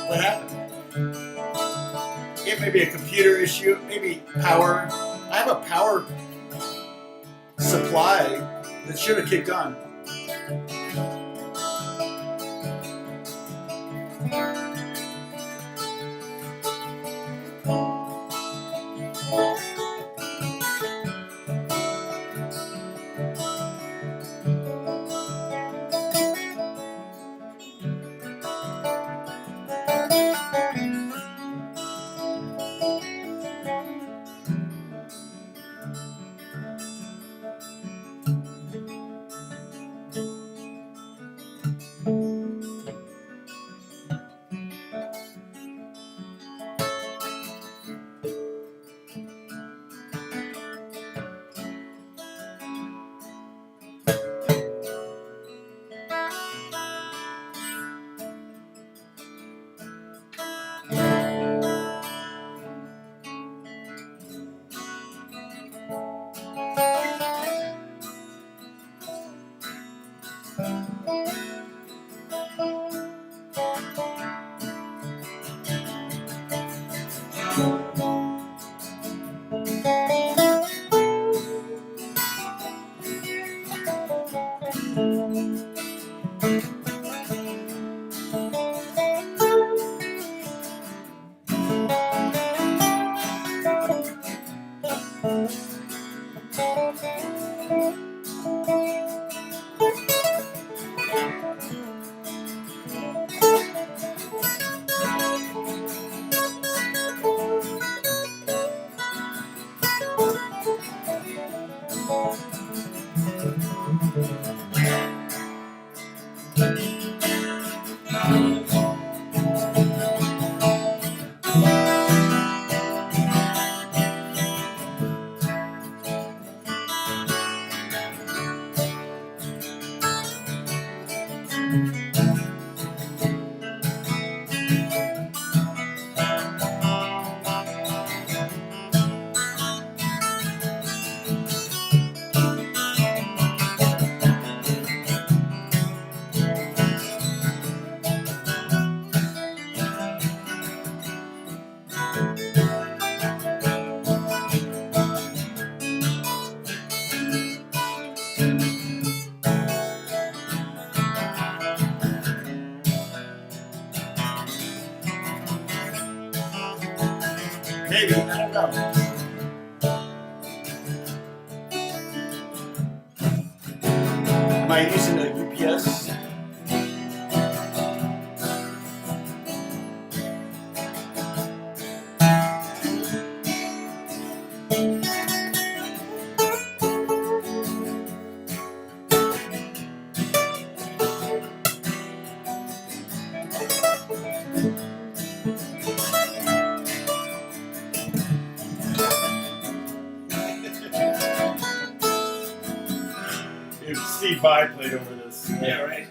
What happened? It may be a computer issue, maybe power. I have a power supply that should have kicked on. Maybe, I don't know. Am I using a UPS? If Steve Vai played over this. Yeah, right.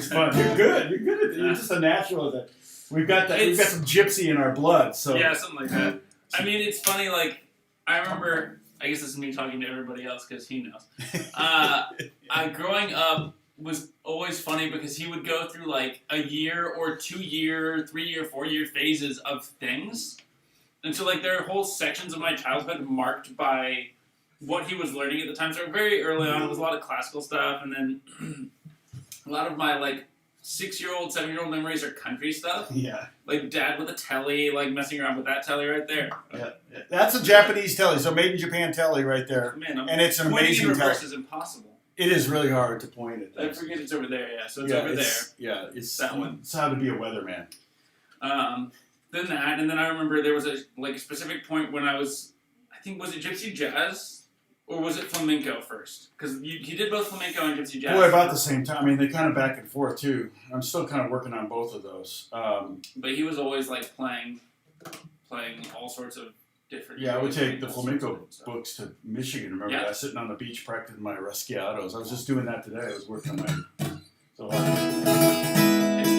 just fun. You're good. You're good at it. You're just a natural at that. We've got some gypsy in our blood. So yeah, something like that. I mean, it's funny. Like I remember. I guess this is me talking to everybody else because he knows. Growing up was always funny because he would go through like a year or 2 year, 3 year, 4 year phases of things. And so like there are whole sections of my childhood marked by what he was learning at the time. So very early on it was a lot of classical stuff, and then a lot of my like 6-year-old, 7-year-old memories are country stuff. Yeah. Like dad with a telly, like messing around with that telly right there. Yeah. That's a Japanese telly, so made in Japan telly right there. Man, and it's an amazing in reverse telly. is impossible. It is really hard to point at. I forget it's over there, yeah. So it's over there. Yeah, it's that one. It's how to be a weatherman. Then that, and then I remember there was a specific point when I was was it Gypsy Jazz? Or was it flamenco first? Because he did both flamenco and gypsy jazz. Boy, about the same time. I mean, they kind of back and forth, too. I'm still kind of working on both of those. But he was always, like, playing all sorts of different... Yeah, I would take the flamenco books to Michigan. Remember that? Sitting on the beach practicing my Rasquiatos. I was just doing that today. I was working on my... So It's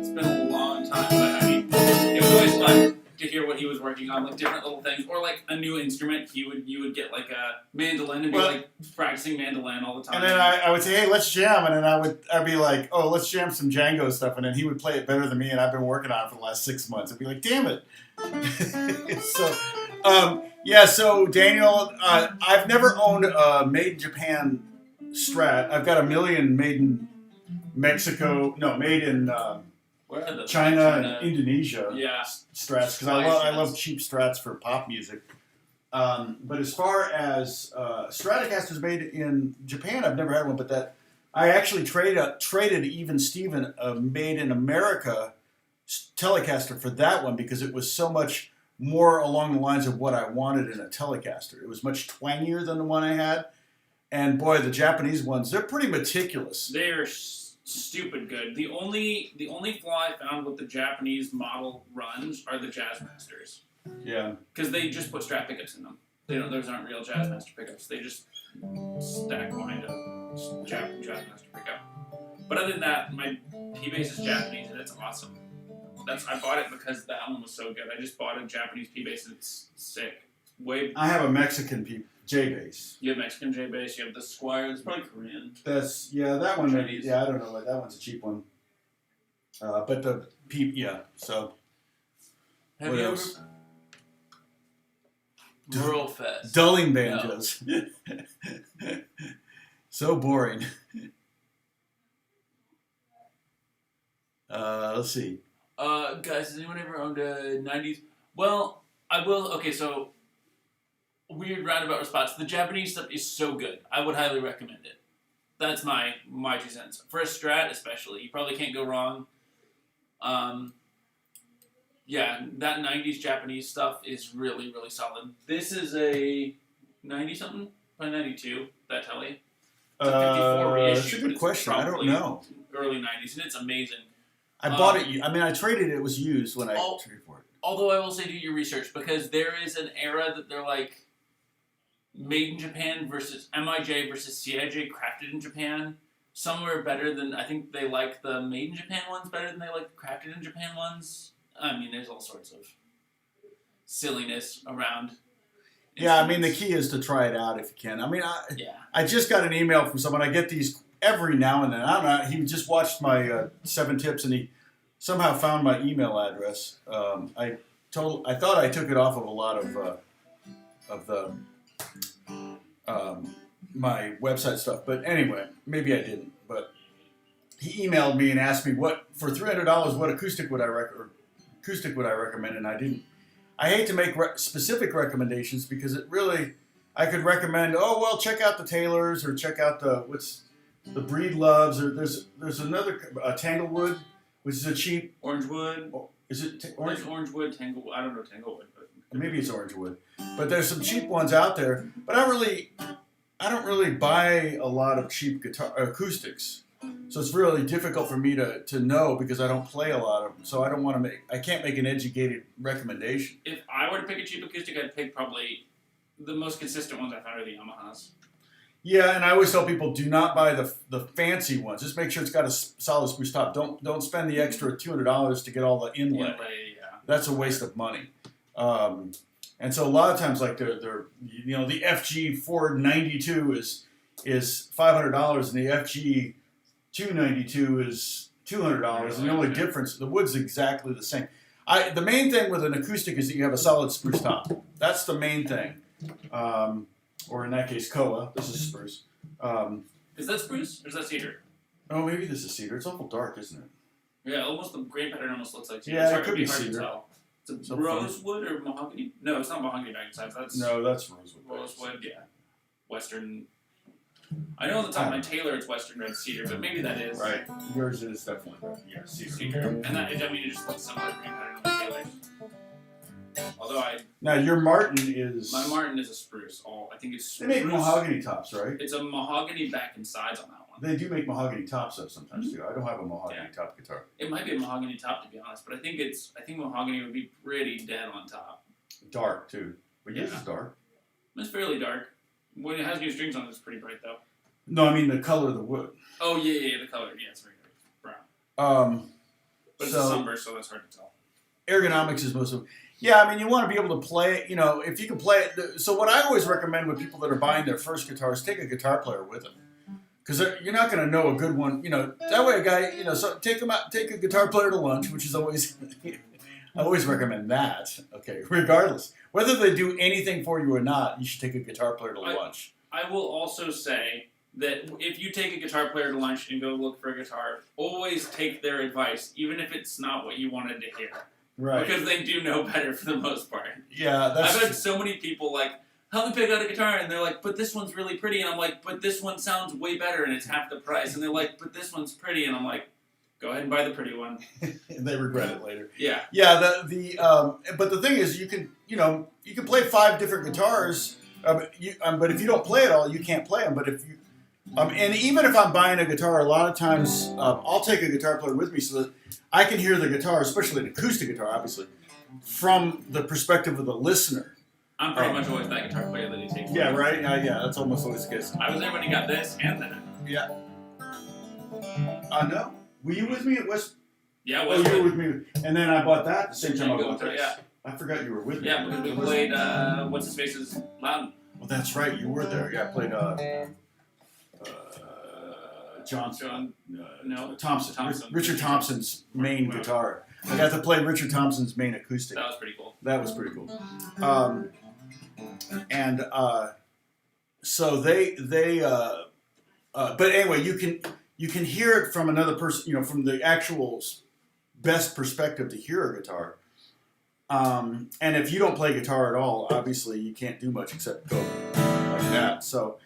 been a long time, but, I mean, it was always fun to hear what he was working on, like different little things, or like a new instrument. You would get like a mandolin and be like practicing mandolin all the time. And then I would say, hey, let's jam, and then I'd be like, oh, let's jam some Django stuff, and then he would play it better than me, and I've been working on it for the last 6 months. I'd be like, damn it. So Daniel, I've never owned a made in Japan Strat. I've got a million made in Mexico. No, made in. China and Indonesia Strats, because I love cheap Strats for pop music. But as far as Stratocasters made in Japan, I've never had one, but that I actually traded even Steven a made in America Telecaster for that one because it was so much more along the lines of what I wanted in a Telecaster. It was much twangier than the one I had. And boy, the Japanese ones, they're pretty meticulous. They're stupid good. The only flaw I found with the Japanese model runs are the Jazzmasters. Yeah. Because they just put Strat pickups in them. Those aren't real Jazzmaster pickups. They just stack behind a Jazzmaster pickup. But other than that, my P-Bass is Japanese and it's awesome. I bought it because that one was so good. I just bought a Japanese P-Bass and it's sick. I have a Mexican J-Bass. You have Mexican J-Bass, you have the Squire, it's probably Korean. That one, Chinese. I don't know, that one's a cheap one. But the so. Have you ever... World Fest. Dulling banjos. No. So boring. Let's see. Guys, has anyone ever owned a 90s? Well, I will. Okay, so weird roundabout response. The Japanese stuff is so good. I would highly recommend it. That's my 2 cents. For a Strat, especially, you probably can't go wrong. Yeah, that 90s Japanese stuff is really, really solid. This is a 90-something? Probably 92, that telly. It's a 54 reissue. That's a good question. I don't know. Early 90s, and it's amazing. I bought it. I mean, I traded it. It was used when I traded for it. Although I will say do your research, because there is an era that they're like made in Japan versus MIJ versus CIJ crafted in Japan. Some are better than, I think they like the made in Japan ones better than they like the crafted in Japan ones. I mean, there's all sorts of silliness around. Yeah, I mean, the key is to try it out if you can. I mean, I just got an email from someone. I get these every now and then. I don't know. He just watched my 7 tips, and he somehow found my email address. I thought I took it off of a lot of the my website stuff, but anyway, maybe I didn't. But he emailed me and asked me for $300 what acoustic would I recommend, and I didn't. I hate to make specific recommendations because it really, I could recommend, check out the Taylors or check out the Breed Loves, or there's another Tanglewood, which is a cheap Orangewood. Is it Orangewood, Tanglewood? I don't know Tanglewood, but maybe it's Orangewood. But there's some cheap ones out there. But I don't really buy a lot of cheap acoustics. So it's really difficult for me to know because I don't play a lot of them. So I can't make an educated recommendation. If I were to pick a cheap acoustic, I'd pick probably the most consistent ones I found are the Yamahas. Yeah, and I always tell people do not buy the fancy ones. Just make sure it's got a solid spruce top. Don't spend the extra $200 to get all the inlay. That's a waste of money. And so a lot of times, like they're the FG 492 is $500, and the FG 292 is $200, and the only difference, the wood's exactly the same. The main thing with an acoustic is that you have a solid spruce top. That's the main thing. Or in that case, koa. This is spruce. Is that spruce or is that cedar? Oh, maybe this is cedar. It's awful dark, isn't it? Yeah, almost the grain pattern almost looks like cedar. Yeah, it could be hard cedar. to tell. It's a rosewood or mahogany? No, it's not mahogany back inside. That's rosewood. Rosewood, yeah. Western. I know on the top of my Taylor it's Western red cedar, but maybe that is. Right. Yours is definitely red. Yeah, cedar. And that, I mean, it just looks similar grain pattern on my Taylor's. Although Now your Martin is. My Martin is a spruce. I think it's spruce. They make mahogany tops, right? It's a mahogany back and sides on that one. They do make mahogany tops though sometimes too. I don't have a mahogany top guitar. It might be a mahogany top to be honest, but I think mahogany would be pretty dead on top. Dark too, but yours is dark. It's fairly dark. When it has new strings on it, it's pretty bright though. No, I mean the color of the wood. Oh yeah, the color. Yeah, it's very brown. But it's a sunburst, so that's hard to tell. Ergonomics is most of. Yeah, I mean, you want to be able to play it, if you can play it. So what I always recommend with people that are buying their first guitars, take a guitar player with them. Because you're not going to know a good one. That way a guy, so take a guitar player to lunch, which is always, I always recommend that, okay, regardless. Whether they do anything for you or not, you should take a guitar player to lunch. I will also say that if you take a guitar player to lunch and go look for a guitar, always take their advice, even if it's not what you wanted to hear. Right. Because they do know better for the most part. Yeah, I've had so many people like, help me pick out a guitar, and they're like, but this one's really pretty, and I'm like, but this one sounds way better, and it's half the price, and they're like, but this one's pretty, and I'm like, go ahead and buy the pretty one. And they regret it later. Yeah. Yeah. But the thing is, you can play 5 different guitars, but if you don't play it all, you can't play them. But if you and even if I'm buying a guitar, a lot of times I'll take a guitar player with me so that I can hear the guitar, especially an acoustic guitar, obviously, from the perspective of the listener. I'm pretty much always that guitar player that he takes. Yeah, right? Yeah, that's almost always the case. I was there when he got this and that. Yeah. No. Were you with me at West? Yeah, you were with me. And then I bought that at the same time I bought this. Yeah. I forgot you were with me. Yeah, because we played, what's his face's Loudon. Well, that's right. You were there. Yeah, I played Thompson. Richard Thompson's main guitar. I got to play Richard Thompson's main acoustic. That was pretty cool. That was pretty cool. So but anyway, you can hear it from another person, from the actual best perspective to hear a guitar. And if you don't play guitar at all, obviously you can't do much except go like that. So,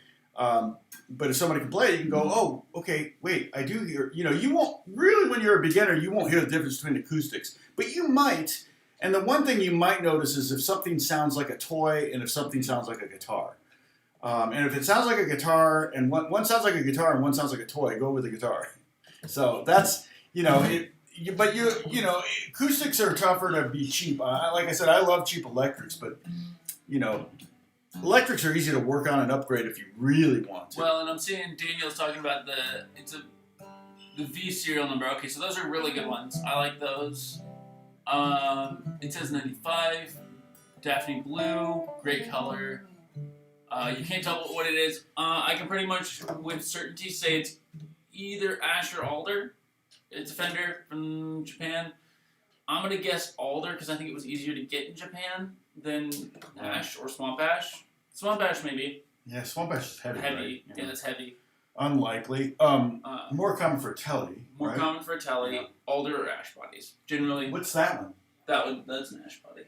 but if somebody can play, you can go, oh, okay, wait, I do hear, you won't, really when you're a beginner, you won't hear the difference between acoustics, but you might. And the one thing you might notice is if something sounds like a toy and if something sounds like a guitar. And if it sounds like a guitar and one sounds like a guitar and one sounds like a toy, go with the guitar. So that's, acoustics are tougher to be cheap. Like I said, I love cheap electrics, but, electrics are easy to work on and upgrade if you really want to. Well, and I'm seeing Daniel's talking about the V serial number. Okay, so those are really good ones. I like those. It says 95, Daphne Blue, great color. You can't tell what it is. I can pretty much with certainty say it's either ash or alder. It's a Fender from Japan. I'm going to guess alder because I think it was easier to get in Japan than ash or swamp ash. Swamp ash maybe. Yeah, swamp ash is heavy. Heavy. Right? Yeah, it's heavy. Unlikely. More common for telly. More common for telly. Yeah. Alder or ash bodies. Generally. What's that one? That's an ash body.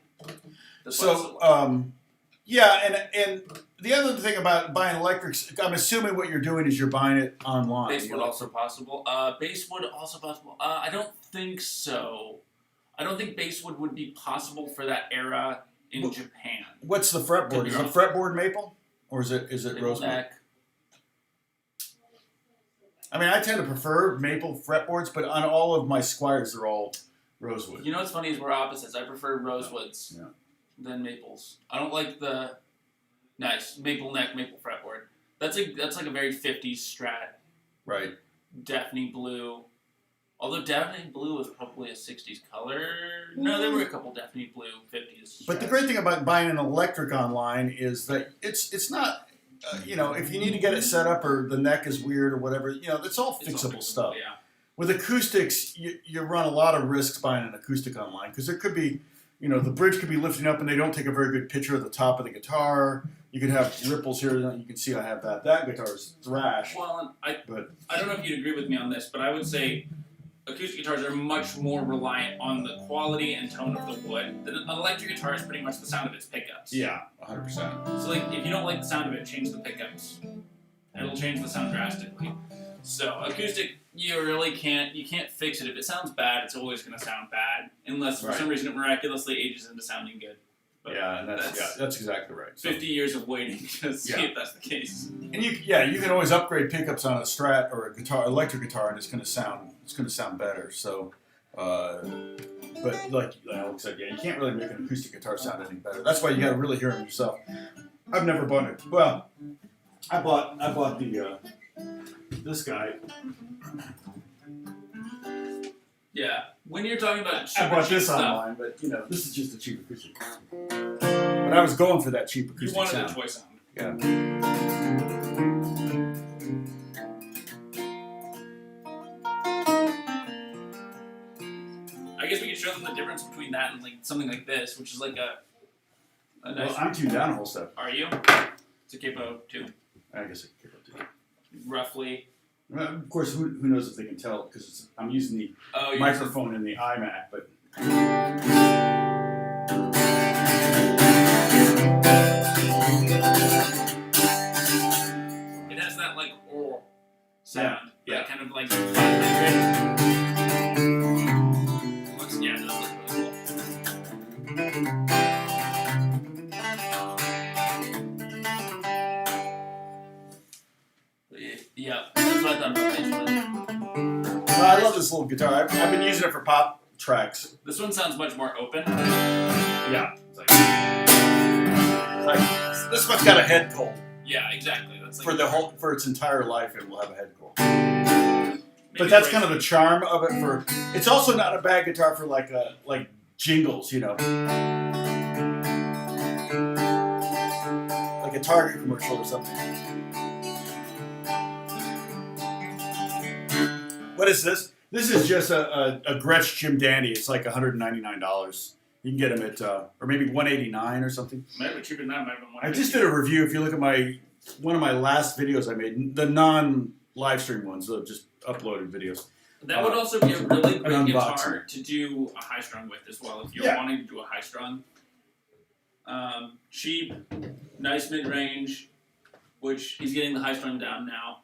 Yeah, and the other thing about buying electrics, I'm assuming what you're doing is you're buying it online. Basswood also possible. Basswood also possible. I don't think so. I don't think basswood would be possible for that era in Japan. What's the fretboard? Is it fretboard maple? Or is it rosewood? I mean, I tend to prefer maple fretboards, but on all of my Squires, they're all rosewood. You know what's funny is we're opposites. I prefer rosewoods. Yeah. Than maples. I don't like the maple neck, maple fretboard. That's like a very 50s Strat. Right. Daphne blue. Although Daphne blue was probably a 60s color. No, there were a couple Daphne blue 50s Strats. But the great thing about buying an electric online is that it's not, if you need to get it set up or the neck is weird or whatever, it's all fixable stuff. Yeah. With acoustics, you run a lot of risks buying an acoustic online because there could be, the bridge could be lifting up and they don't take a very good picture of the top of the guitar. You could have ripples here. You can see I have that. That guitar is thrash. Well, I don't know if you'd agree with me on this, but I would say acoustic guitars are much more reliant on the quality and tone of the wood. An electric guitar is pretty much the sound of its pickups. Yeah, 100%. So if you don't like the sound of it, change the pickups. It'll change the sound drastically. So acoustic, you really can't fix it. If it sounds bad, it's always going to sound bad, unless for some reason it miraculously ages into sounding good. But yeah, and that's exactly right. So, 50 years of waiting to see if that's the case. And you can always upgrade pickups on a Strat or a electric guitar, and it's going to sound better. So, but like Alex said, you can't really make an acoustic guitar sound any better. That's why you got to really hear them yourself. I've never bought it. Well, I bought the this guy. Yeah, when you're talking about I bought this stuff, online, but this is just a cheap acoustic. But I was going for that cheap acoustic you wanted sound. a toy sound. Yeah. I guess we could show them the difference between that and something like this, which is like a nice. Well, I'm tuned down a whole step. Are you? It's a capo too. I guess a capo too. Roughly. Well, of course, who knows if they can tell because I'm using the microphone in the iMac, but. It has that sound. Yeah. That kind of 500. Yeah, that looks really cool. Yeah, that's what I thought about this one. I love this little guitar. I've been using it for pop tracks. This one sounds much more open. Yeah. This one's got a head cold. Yeah, exactly. That's for its entire life, it will have a head cold. But that's kind of the charm of it. It's also not a bad guitar for like jingles, like a Target commercial or something. What is this? This is just a Gretsch Jim Dandy. It's like $199. You can get them at, or maybe $189 or something. Maybe cheaper than that. I just did a review. If you look at one of my last videos I made, the non-live stream ones, the just uploaded videos. That would also be a really great guitar unboxing. to do a high strung with as well. If you're wanting to do a high strung, cheap, nice mid range, which he's getting the high strung down now.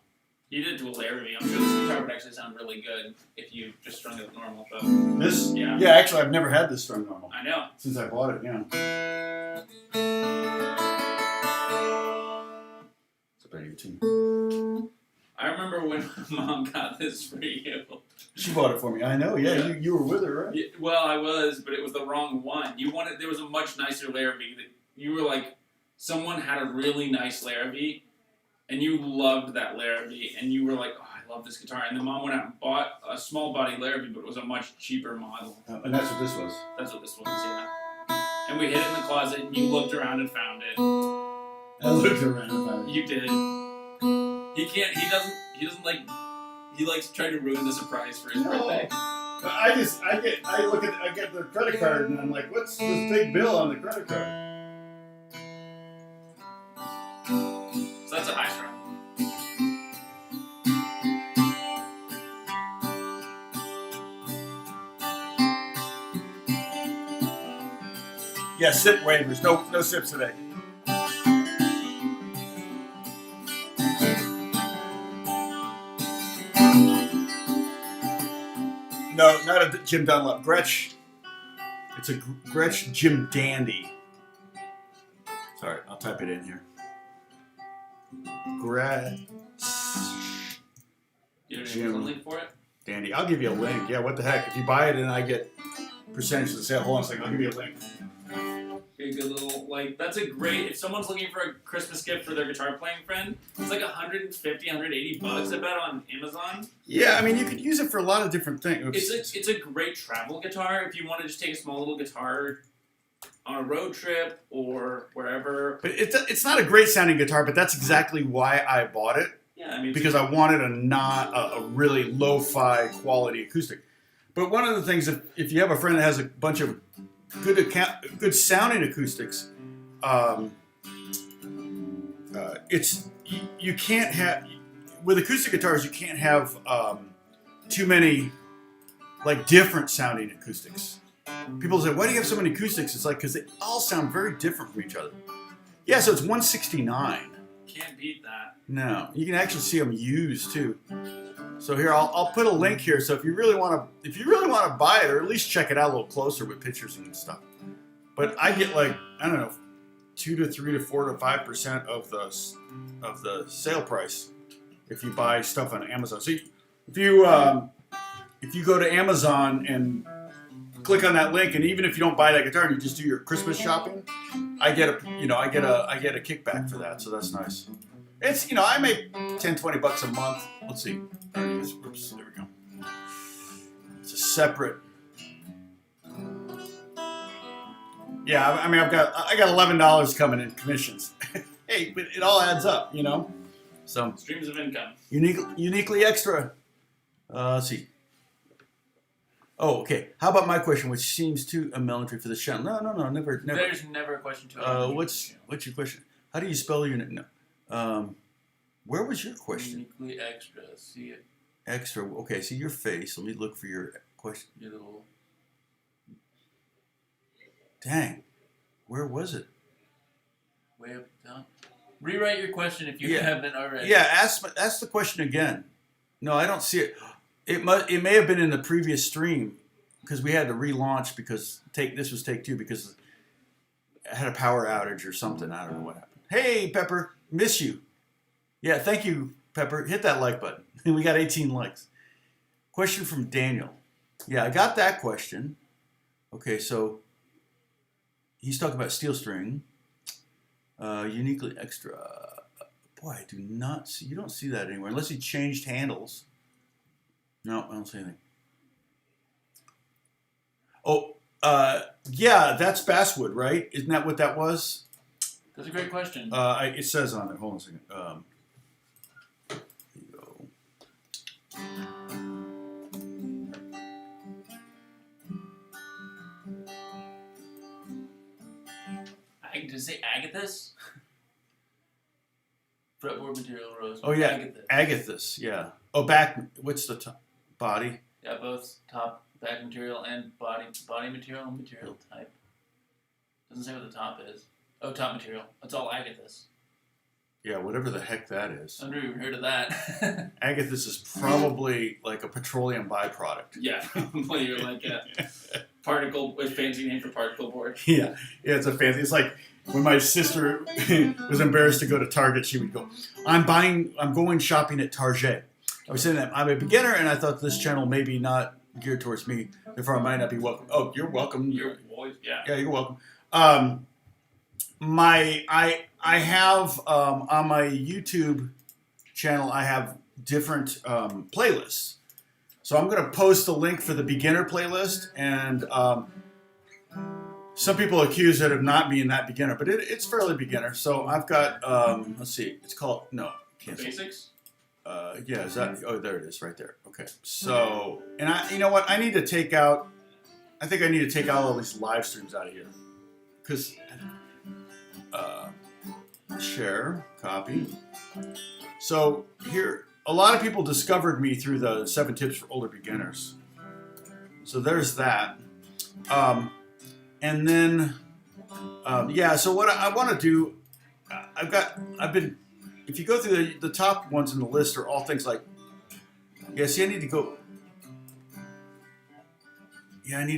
He did do a Larrabee. I'm sure this guitar would actually sound really good if you just strung it normal. Though. This? Yeah. Yeah, actually, I've never had this strung normal. I know. Since I bought it, yeah. It's a better tune. I remember when Mom got this for you. She bought it for me. I know, yeah. You were with her, right? Yeah, well, I was, but it was the wrong one. There was a much nicer Larrabee. You were like, someone had a really nice Larrabee, and you loved that Larrabee, and you were like, oh, I love this guitar. And then Mom went out and bought a small body Larrabee, but it was a much cheaper model. And that's what this was. That's what this was, yeah. And we hid it in the closet, and you looked around and found it. I looked around and found it. You did. He likes to try to ruin the surprise for his birthday. I get the credit card, and I'm like, what's this big bill on the credit card? So that's a high strung. Yeah, sip waivers. No sips today. No, not a Jim Dunlop. Gretsch. It's a Gretsch Jim Dandy. Sorry, I'll type it in here. Gretsch. You don't have a link for it? Dandy. I'll give you a link. Yeah, what the heck? If you buy it and I get percentage of the sale, hold on a second. I'll give you a link. A good little, like, that's a great, if someone's looking for a Christmas gift for their guitar playing friend, it's like $150, $180, I bet, on Amazon. Yeah, I mean, you could use it for a lot of different things. It's a great travel guitar if you want to just take a small little guitar on a road trip or wherever. But it's not a great sounding guitar, but that's exactly why I bought it. Yeah, I mean, because I wanted a really lo-fi quality acoustic. But one of the things, if you have a friend that has a bunch of good sounding acoustics, you can't have, with acoustic guitars, you can't have too many like different sounding acoustics. People say, why do you have so many acoustics? It's like, because they all sound very different from each other. Yeah, so it's 169. Can't beat that. No, you can actually see them used too. So here, I'll put a link here. So if you really want to buy it, or at least check it out a little closer with pictures and stuff. But I get like, I don't know, 2 to 3 to 4 to 5% of the sale price if you buy stuff on Amazon. So if you go to Amazon and click on that link, and even if you don't buy that guitar and you just do your Christmas shopping, I get a kickback for that, so that's nice. It's, I make $10-20 a month. Let's see. Oops, there we go. It's a separate. Yeah, I mean, I got $11 coming in commissions. Hey, but it all adds up, So streams of income. Uniquely extra. Let's see. Oh, okay. How about my question, which seems too elementary for the channel? No, never. There's never a question too. What's your question? How do you spell your name? No. Where was your question? Uniquely extra. See it. Extra. Okay. See your face. Let me look for your question. Your little. Dang. Where was it? Way up down. Rewrite your question if you haven't already. Yeah. Ask the question again. No, I don't see it. It may have been in the previous stream because we had to relaunch because this was take 2 because I had a power outage or something. I don't know what happened. Hey, Pepper, miss you. Yeah, thank you, Pepper. Hit that like button. We got 18 likes. Question from Daniel. Yeah, I got that question. Okay, so he's talking about steel string, uniquely extra. Boy, I do not see. You don't see that anywhere unless he changed handles. No, I don't see anything. Oh, yeah, that's basswood, right? Isn't that what that was? That's a great question. It says on it. Hold on a second. There you go. Does it say agathis? Fretboard material rose. Oh yeah, agathis. Yeah. Oh, back. What's the top? Body. Yeah, both top, back material and body material and material type. Doesn't say what the top is. Oh, top material. That's all agathis. Yeah, whatever the heck that is. I've never even heard of that. Agathis is probably like a petroleum byproduct. Yeah, well, you're like a particle, a fancy name for particle board. Yeah, it's a fancy. It's like when my sister was embarrassed to go to Target, she would go, I'm going shopping at Target. I was saying that I'm a beginner, and I thought this channel may be not geared towards me, therefore I might not be welcome. Oh, you're welcome. Your voice, yeah. Yeah, you're welcome. I have on my YouTube channel, I have different playlists. So I'm going to post the link for the beginner playlist, and some people accuse it of not being that beginner, but it's fairly beginner. So I've got, let's see, it's called, no, cancel. Basics? Yeah, is that, oh, there it is, right there. Okay, so, and you know what, I think I need to take out all these live streams out of here. Because, share, copy. So here, a lot of people discovered me through the 7 Tips for Older Beginners. So there's that. And then, yeah, so what I want to do, if you go through the top ones in the list are all things like, yeah, see, I need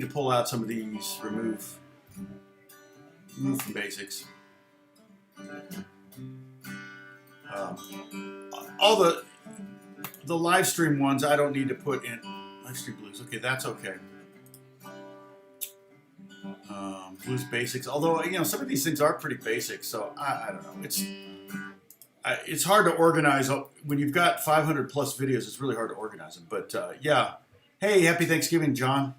to pull out some of these, remove from basics. All the live stream ones I don't need to put in live stream blues. Okay, that's okay. Blues basics. Although some of these things are pretty basic, so I don't know. It's hard to organize when you've got 500 plus videos. It's really hard to organize them. But yeah, hey, happy Thanksgiving, John.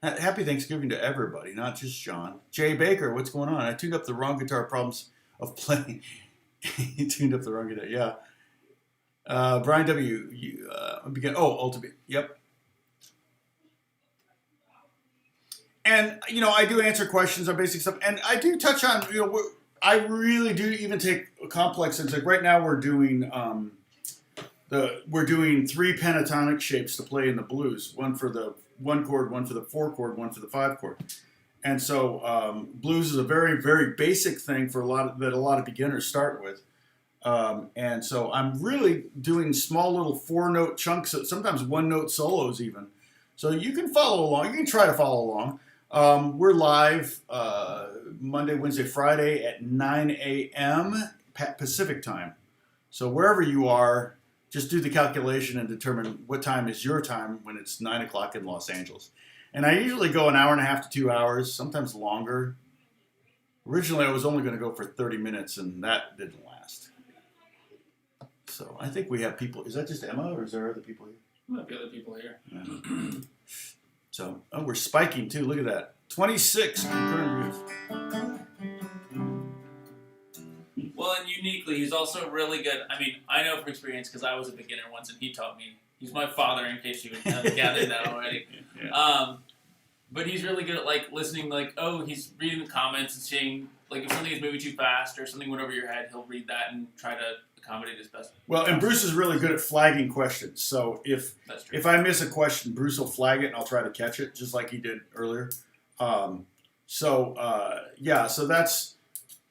Happy Thanksgiving to everybody, not just John. Jay Baker, what's going on? I tuned up the wrong guitar. Problems of playing. You tuned up the wrong guitar. Yeah. Brian W. Ultimate. Yep. And I do answer questions on basic stuff, and I do touch on I really do even take complex things. Like right now, we're doing 3 pentatonic shapes to play in the blues. One for the 1 chord, one for the 4 chord, one for the 5 chord. And so blues is a very, very basic thing for a lot of beginners start with. And so I'm really doing small little 4-note chunks, sometimes 1-note solos even. So you can follow along. You can try to follow along. We're live Monday, Wednesday, Friday at 9 a.m. Pacific time. So wherever you are, just do the calculation and determine what time is your time when it's 9 o'clock in Los Angeles. And I usually go an hour and a half to 2 hours, sometimes longer. Originally, I was only going to go for 30 minutes, and that didn't last. So I think we have people. Is that just Emma, or is there other people here? There might be other people here. Yeah. So, we're spiking, too. Look at that. 26 concurrent views. Well, and uniquely, he's also really good. I mean, I know from experience because I was a beginner once, and he taught me. He's my father, in case you haven't gathered that already. Yeah. But he's really good at listening. He's reading the comments and seeing if something is moving too fast or something went over your head. He'll read that and try to accommodate his best. Well, and Bruce is really good at flagging questions. So if I miss a question, Bruce will flag it, and I'll try to catch it, just like he did earlier. So that's.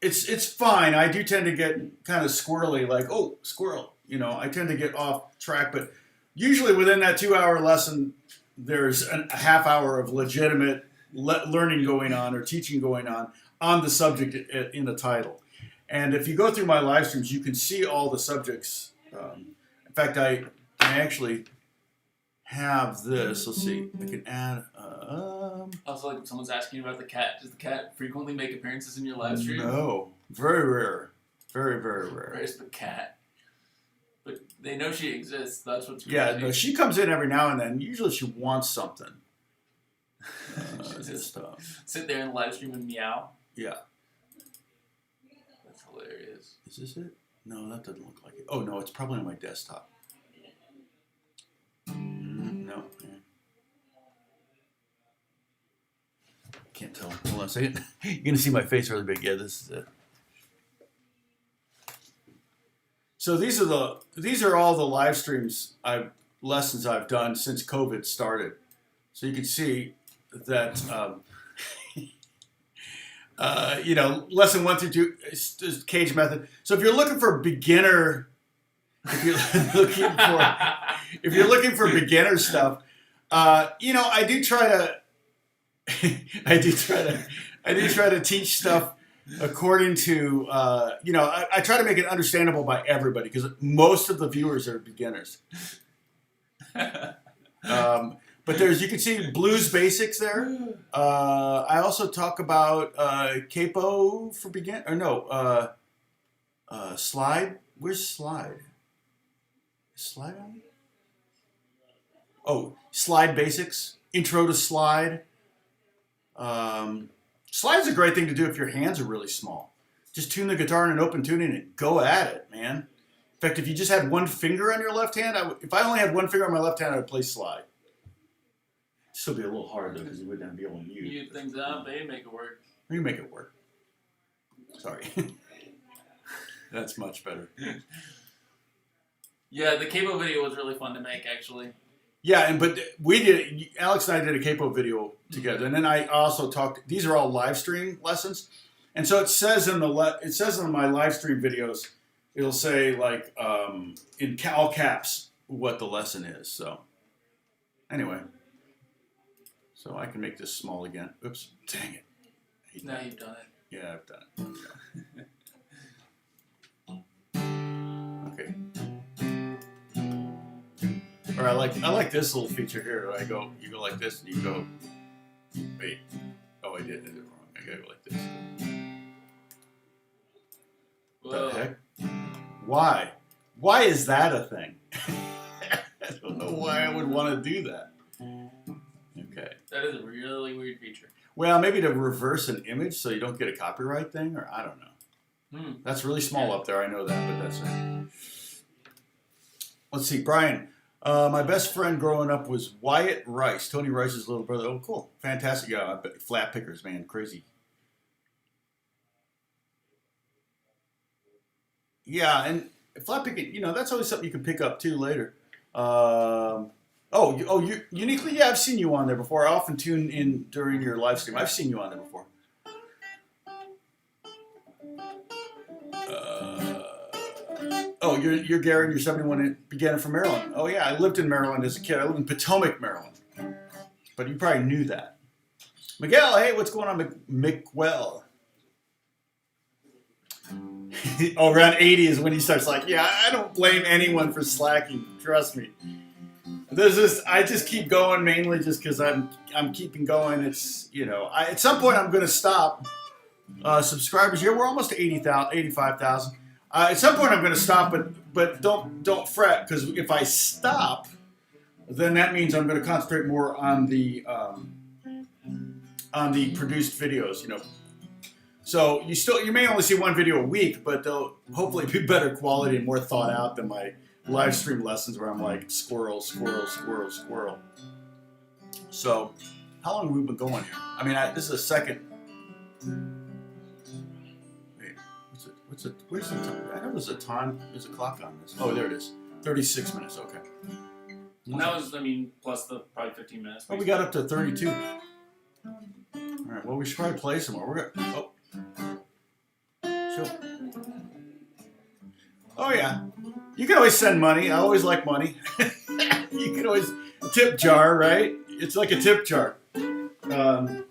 It's fine. I do tend to get kind of squirrely, squirrel. I tend to get off track, but usually within that 2-hour lesson, there's a half hour of legitimate learning going on or teaching going on the subject in the title. And if you go through my live streams, you can see all the subjects. In fact, I actually have this. Let's see. I can add. Also, if someone's asking about the cat, does the cat frequently make appearances in your live stream? No. Very rare. Very, very rare. Where's the cat? But they know she exists. That's what's crazy. Yeah, no, she comes in every now and then. Usually she wants something. Just sit there in the live stream and meow. Yeah. That's hilarious. Is this it? No, that doesn't look like it. Oh, no, it's probably on my desktop. No. Yeah. Can't tell. Hold on a second. You're going to see my face really big. Yeah, this is it. So these are all the live streams lessons I've done since COVID started. So you can see that lesson 1 through 2 is Cage method. So if you're looking for beginner, if you're looking for beginner stuff, I do try to teach stuff according to, I try to make it understandable by everybody because most of the viewers are beginners. But you can see blues basics there. I also talk about capo for beginner, or no, slide. Where's slide? Is slide on? Oh, slide basics. Intro to slide. Slide is a great thing to do if your hands are really small. Just tune the guitar in an open tuning and go at it, man. In fact, if you just had one finger on your left hand, if I only had one finger on my left hand, I would play slide. It'd still be a little hard though because you wouldn't be able to mute. Mute things out, they make it work. You make it work. Sorry. That's much better. Yeah, the capo video was really fun to make, actually. Yeah, but we did. Alex and I did a capo video together, and then I also talked. These are all live stream lessons, and so it says in my live stream videos, it'll say in all caps what the lesson is. So anyway, so I can make this small again. Oops, dang it. Now you've done it. Yeah, I've done it. Okay. Or I like this little feature here. You go like this, and you go Wait. Oh, I did it wrong. I gotta go like this. Whoa. The heck? Why? Why is that a thing? I don't know why I would want to do that. Okay. That is a really weird feature. Well, maybe to reverse an image so you don't get a copyright thing, or I don't know. That's really small up there. I know that, but that's it. Let's see, Brian. My best friend growing up was Wyatt Rice, Tony Rice's little brother. Oh, cool. Fantastic. Yeah, I bet flat pickers, man. Crazy. Yeah, and flat picking, you know, that's always something you can pick up too later. You uniquely, yeah, I've seen you on there before. I often tune in during your live stream. I've seen you on there before. You're Gary, you're 71, beginner from Maryland. Oh yeah, I lived in Maryland as a kid. I lived in Potomac, Maryland. But you probably knew that. Miguel, hey, what's going on, Miguel? Around 80 is when he starts like, yeah, I don't blame anyone for slacking. Trust me. I just keep going mainly just because I'm keeping going. It's, you know, at some point I'm going to stop. Subscribers here, we're almost to 85,000. At some point I'm going to stop, but don't fret, because if I stop, then that means I'm going to concentrate more on the produced videos, you know. So you may only see one video a week, but they'll hopefully be better quality and more thought out than my live stream lessons where I'm like squirrel, squirrel, squirrel, squirrel. So how long have we been going here? I mean, this is a second. Wait, where's the time? I know there's a time. There's a clock on this. Oh, there it is. 36 minutes. Okay. And that was, I mean, plus the probably 15 minutes. Oh, we got up to 32. All right. Well, we should probably play some more. We're gonna. Oh. Sure. Oh yeah. You can always send money. I always like money. You can always tip jar, right? It's like a tip jar. Let's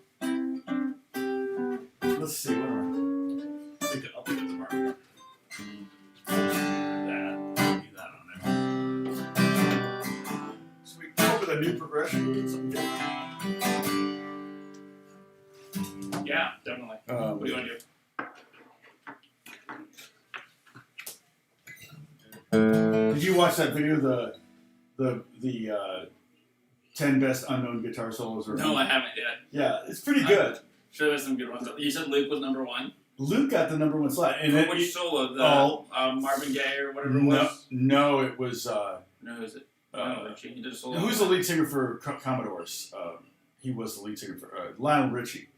see. What am I? I'll pick it tomorrow. Do that on there. So we go over the new progression. Get something different. Yeah, definitely. What do you want to do? Did you watch that video? The 10 best unknown guitar solos. No, I haven't yet. Yeah, it's pretty good. Sure, there's some good ones. You said Luke was number one. Luke got the #1 slot. And which solo? The Marvin Gaye or whatever it was. No, it was. No, who is it? He did a solo. Who's the lead singer for Commodores? He was the lead singer for Lionel Richie.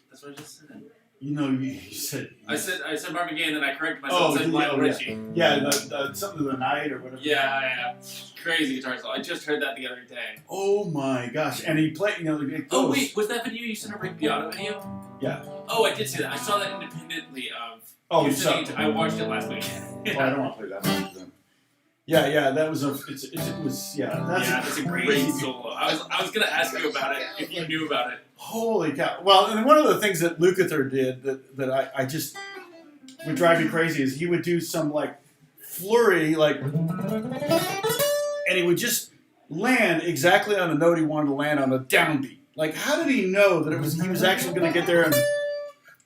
That's what I just said. You know, you said. I said Marvin Gaye, and then I corrected myself and said Lionel Richie. Yeah, something of the night or whatever. Yeah. Crazy guitar solo. I just heard that the other day. Oh my gosh! And he played. You know. Oh wait, was that video you sent over a piano video? Yeah. Oh, I did see that. I saw that independently of. Oh, you saw it. I watched it last week. Oh, I don't want to play that much then. Yeah, that was That's a great solo. I was gonna ask you about it if you knew about it. Holy cow! Well, and one of the things that Lukather did that I just would drive me crazy is he would do some like flurry like, and he would just land exactly on the note he wanted to land on a downbeat. Like, how did he know that he was actually going to get there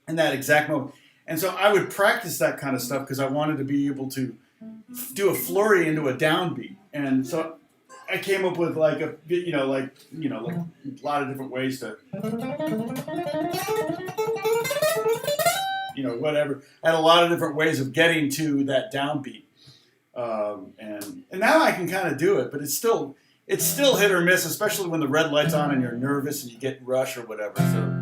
in that exact moment? And so I would practice that kind of stuff because I wanted to be able to do a flurry into a downbeat. And so I came up with like a lot of different ways to, whatever. I had a lot of different ways of getting to that downbeat. And now I can kind of do it, but it's still hit or miss, especially when the red light's on and you're nervous and you get rush or whatever. So.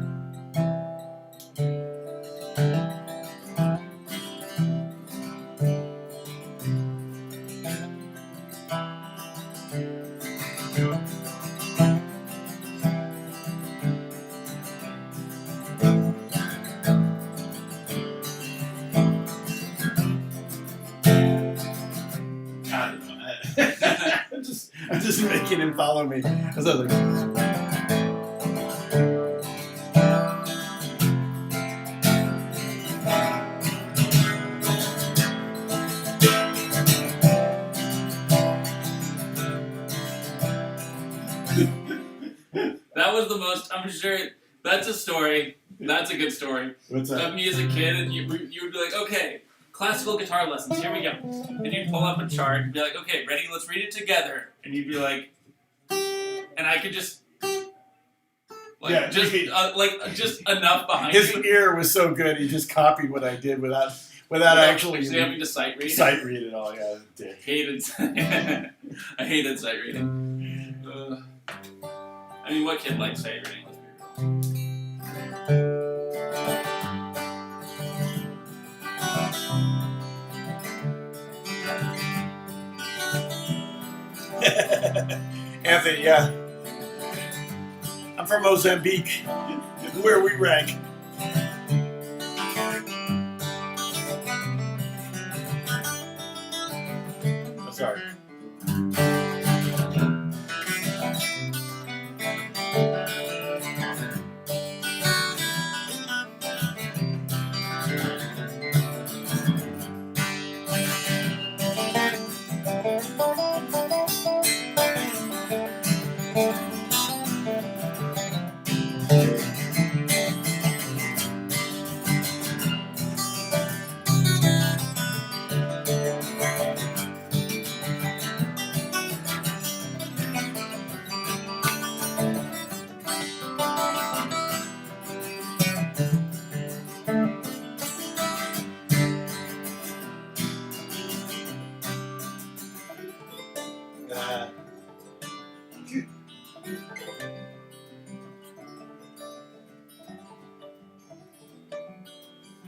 I'm just making him follow me. That's other. That was the most. I'm sure that's a story. That's a good story. What's that? Of me as a kid, and you would be like, okay, classical guitar lessons. Here we go. And you'd pull up a chart and be like, okay, ready? Let's read it together. And you'd be like, and I could just. Like, just enough behind His you. ear was so good, he just copied what I did without actually having to sight read. Sight read it all, yeah. Dick. I hated sight reading. I mean, what kid likes sight reading? Let's be real. Anthony, yeah. I'm from Mozambique, where we rank. Oh, sorry.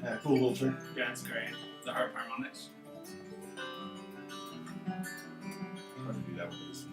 Yeah, cool little trick. Yeah, it's great. The harp harmonics. Hard to do that with this.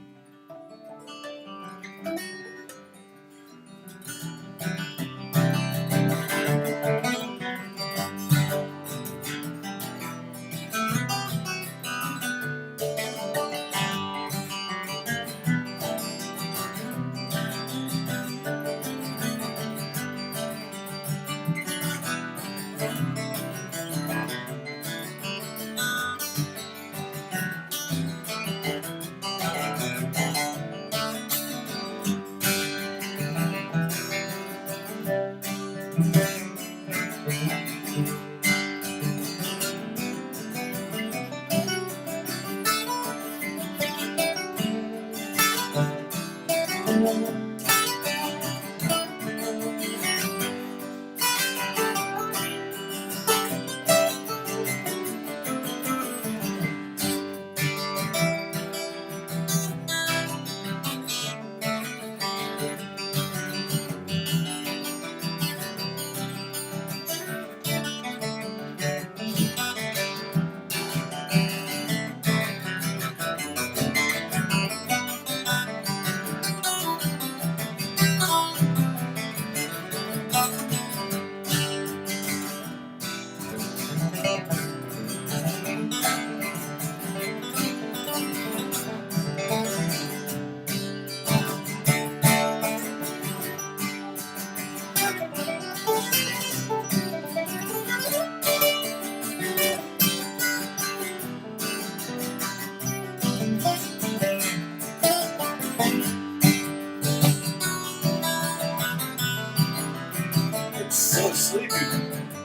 So sleepy.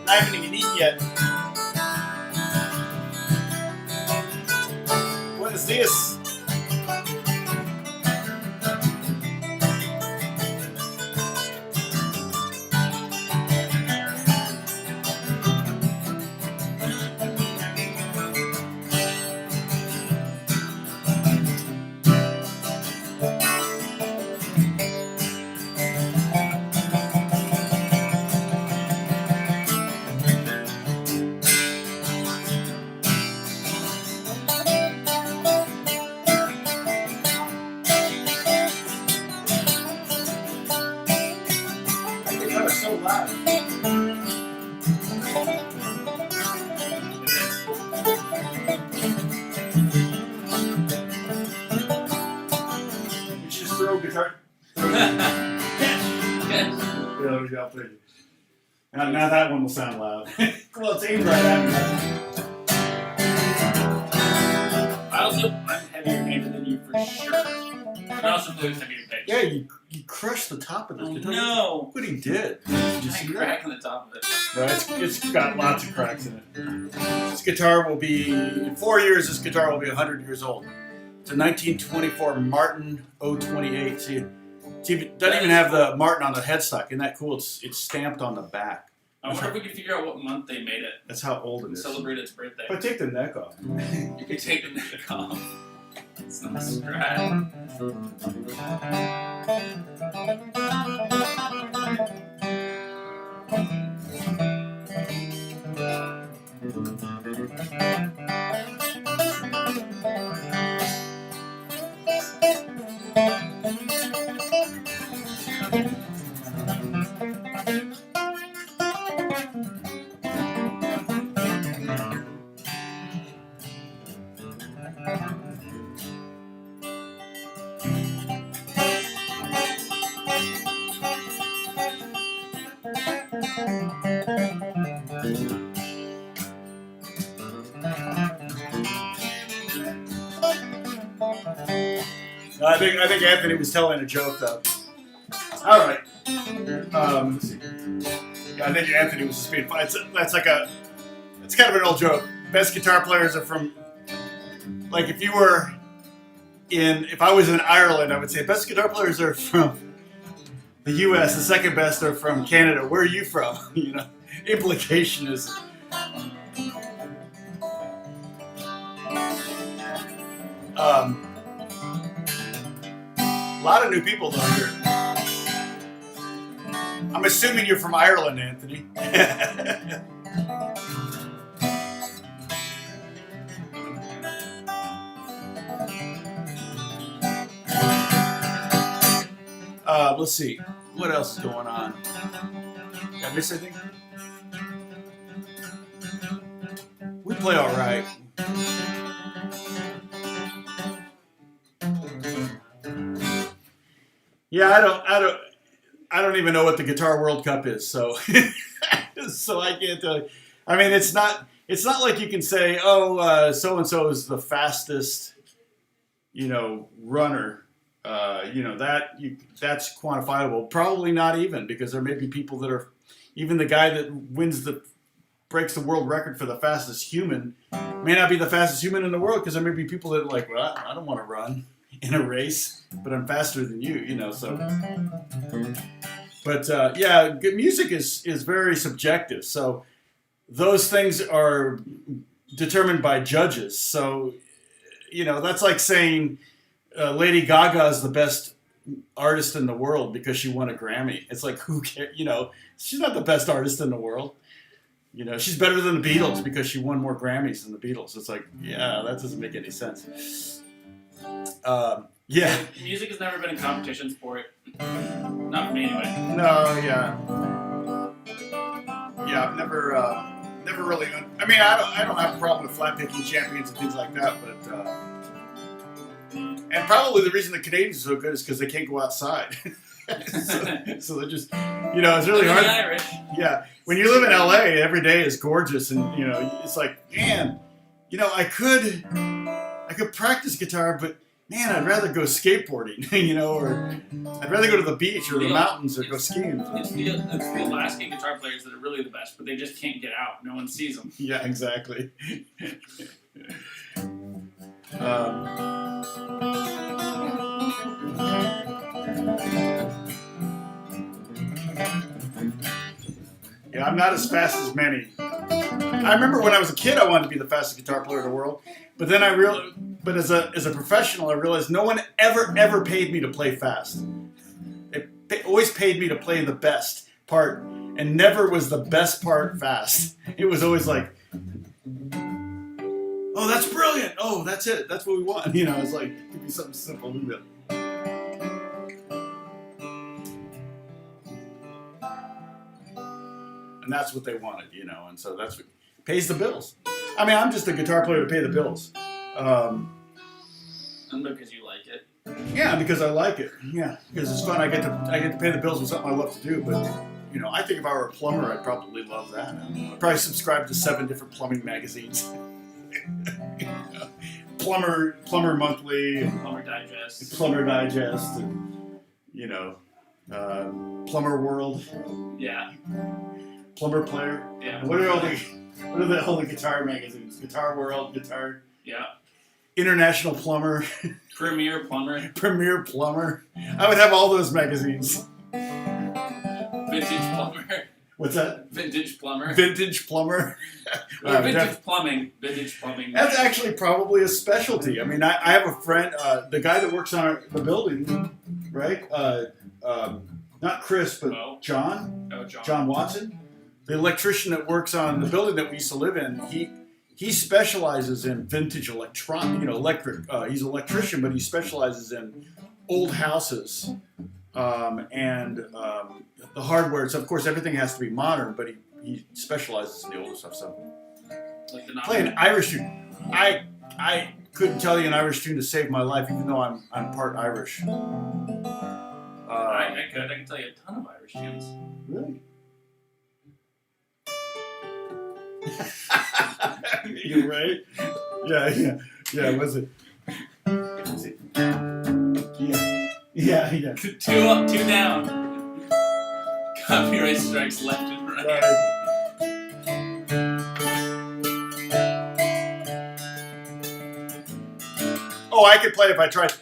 Not even even eaten yet. What is this? They are so loud. We should just throw guitar. Yes. Yeah, I'll play it. Now that one will sound loud. Well, it's aimed right at me. I'm heavier handed than you for sure. I also play with heavier picks. Yeah, you crushed the top of this guitar. No. Look what he did. Did you see that? Crack in the top of it. No, it's got lots of cracks in it. This guitar will be, in 4 years, this guitar will be 100 years old. It's a 1924 Martin 028. See, it doesn't even have the Martin on the headstock. Isn't that cool? It's stamped on the back. I wonder if we could figure out what month they made it. That's how old it is. Celebrate its birthday. But take the neck off. You can take the neck off. It's not a Strat. I think Anthony was telling a joke though. All right. Let's see. Yeah, I think Anthony was just being fun. It's kind of an old joke. Best guitar players are from, like if I was in Ireland, I would say best guitar players are from the U.S. The second best are from Canada. Where are you from? You know, implication is. A lot of new people though here. I'm assuming you're from Ireland, Anthony. Let's see. What else is going on? Did I miss anything? We play all right. Yeah, I don't even know what the Guitar World Cup is, so so I can't tell you. I mean, it's not like you can say, oh, so and so is the fastest, runner. That's quantifiable. Probably not even, because there may be people that are, even the guy that breaks the world record for the fastest human may not be the fastest human in the world, because there may be people that are like, well, I don't want to run in a race, but I'm faster than you, so. But good music is very subjective. So those things are determined by judges. So, that's like saying Lady Gaga is the best artist in the world because she won a Grammy. It's like, who cares? She's not the best artist in the world. She's better than the Beatles because she won more Grammys than the Beatles. It's like, yeah, that doesn't make any sense. Yeah. Music has never been a competition sport. Not for me, anyway. No, yeah. Yeah, I've never really. I mean, I don't have a problem with flat picking champions and things like that, but and probably the reason the Canadians are so good is because they can't go outside. so they're just, it's really hard. Irish. Yeah, when you live in LA, every day is gorgeous, and it's like, man, I could practice guitar, but man, I'd rather go skateboarding, or I'd rather go to the beach or the mountains or go skiing. It's the Alaskan guitar players that are really the best, but they just can't get out. No one sees them. Yeah, exactly. Yeah, I'm not as fast as many. I remember when I was a kid, I wanted to be the fastest guitar player in the world. But then but as a professional, I realized no one ever paid me to play fast. They always paid me to play the best part, and never was the best part fast. It was always like, oh, that's brilliant. Oh, that's it. That's what we want. It's like, give me something simple. And that's what they wanted, and so that's what pays the bills. I mean, I'm just a guitar player to pay the bills. And because you like it. Yeah, because I like it. Yeah, because it's fun. I get to pay the bills with something I love to do. But I think if I were a plumber, I'd probably love that. I'd probably subscribe to 7 different plumbing magazines. Plumber Monthly, and Plumber Digest. Plumber Digest, and you know, Plumber World, Yeah. Plumber Player. Yeah. And what are all the guitar magazines? Guitar World, Guitar. Yeah. International Plumber. Premier Plumber. Premier Plumber. I would have all those magazines. Vintage Plumber. What's that? Vintage Plumber. Vintage Plumber. Vintage Plumbing. Vintage Plumbing. That's actually probably a specialty. I mean, I have a friend, the guy that works on the building, right? Not Chris, but John. Oh, John. John Watson. The electrician that works on the building that we used to live in, he specializes in vintage electric. He's an electrician, but he specializes in old houses and the hardware. So of course everything has to be modern, but he specializes in the older stuff. So Like the play an Irish tune. I couldn't tell you an Irish tune to save my life, even though I'm part Irish. I can tell you a ton of Irish tunes. Really? You're right. Yeah. Was it? Yeah. Two up, two down. Copyright strikes left and right. Oh, I could play if I tried.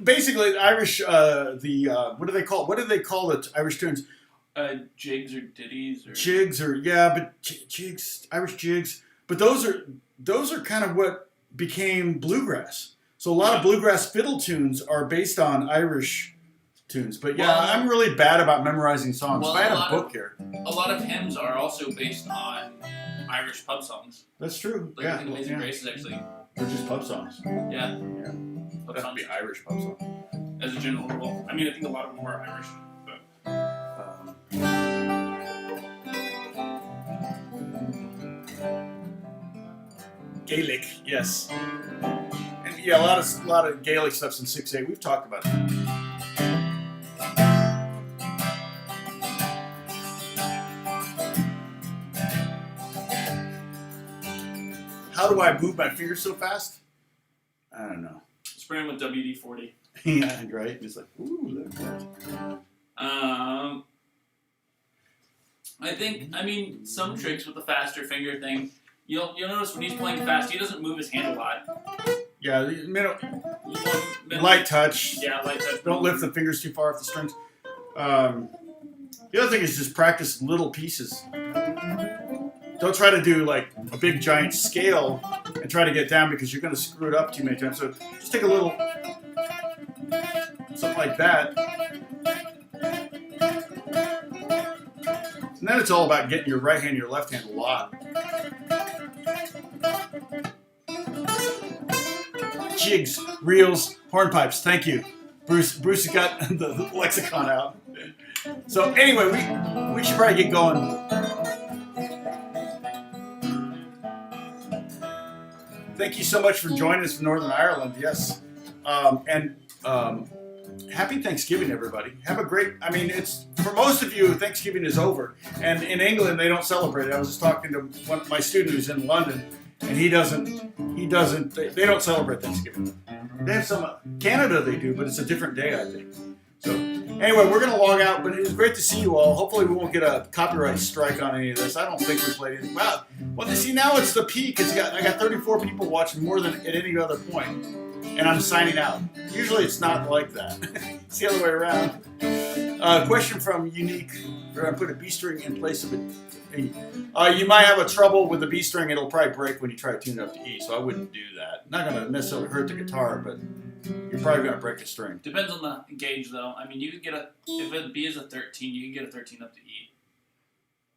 Basically, Irish. What do they call? What do they call the Irish tunes? Jigs or ditties or Jigs or jigs, Irish jigs. But those are kind of what became bluegrass. So a lot of bluegrass fiddle tunes are based on Irish tunes. But I'm really bad about memorizing songs. Well, if I had a book here. A lot of hymns are also based on Irish pub songs. That's true. Like I think Amazing Grace is actually. They're just pub songs. Yeah. Pub songs. Be Irish pub songs. As a general rule. I mean, I think a lot of them are Irish. Gaelic, yes. And a lot of Gaelic stuff's in 6/8. We've talked about that. How do I move my fingers so fast? I don't know. Spray them with WD-40. Yeah, right. It's like, ooh, that's good. I think, some tricks with the faster finger thing. You'll notice when he's playing fast, he doesn't move his hand a lot. Yeah, light touch. Yeah, light touch. Don't lift the fingers too far off the strings. The other thing is just practice little pieces. Don't try to do like a big giant scale and try to get down because you're going to screw it up too many times. So just take a little, something like that. And then it's all about getting your right hand and your left hand a lot. Jigs, reels, hornpipes. Thank you. Bruce has got the lexicon out. So anyway, we should probably get going. Thank you so much for joining us from Northern Ireland. Yes. Happy Thanksgiving, everybody. Have a great, it's, for most of you, Thanksgiving is over. And in England, they don't celebrate it. I was just talking to my student who's in London, and they don't celebrate Thanksgiving. They have Canada they do, but it's a different day, I think. So, anyway, we're going to log out, but it was great to see you all. Hopefully we won't get a copyright strike on any of this. I don't think we played anything. Wow. Well, see, now it's the peak. I got 34 people watching more than at any other point. And I'm signing out. Usually it's not like that. It's the other way around. Question from Unique. We're going to put a B string in place of an E. You might have a trouble with the B string. It'll probably break when you try to tune it up to E, so I wouldn't do that. Not going to necessarily hurt the guitar, but you're probably going to break a string. Depends on the gauge, though. You could get if a B is a 13, you can get a 13 up to E.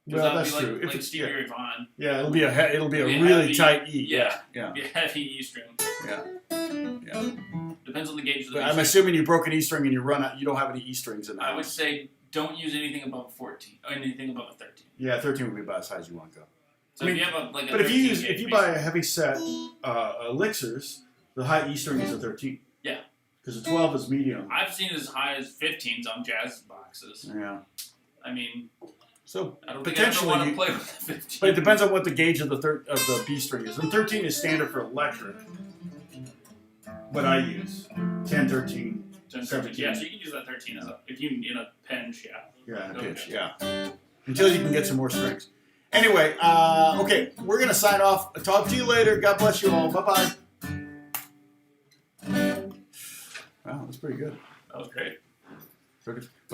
Well, that's true. Like Stevie Ray Vaughan. Yeah, it'll be a really tight E. Yeah. It'll be a heavy E string. Yeah. Depends on the gauge of the I'm string. assuming you broke an E string and you run out. You don't have any E strings in that. I would say don't use anything above 14 or anything above a 13. Yeah, 13 would be about as high as you want to go. So if you have but if you buy a heavy set elixirs, the high E string is a 13. Yeah. Because a 12 is medium. I've seen as high as 15s on jazz boxes. Yeah. So I don't think potentially I ever want to play with a 15. But it depends on what the gauge of the B string is. And 13 is standard for electric. What I use 10, 13, 10, 13. Yeah, so you can use that 13 as a, if you in a pinch, yeah. Yeah, in a Okay. pinch, yeah. Until you can get some more strings. Anyway, okay, we're going to sign off. Talk to you later. God bless you all. Bye-bye. Wow, that's pretty good. That was great.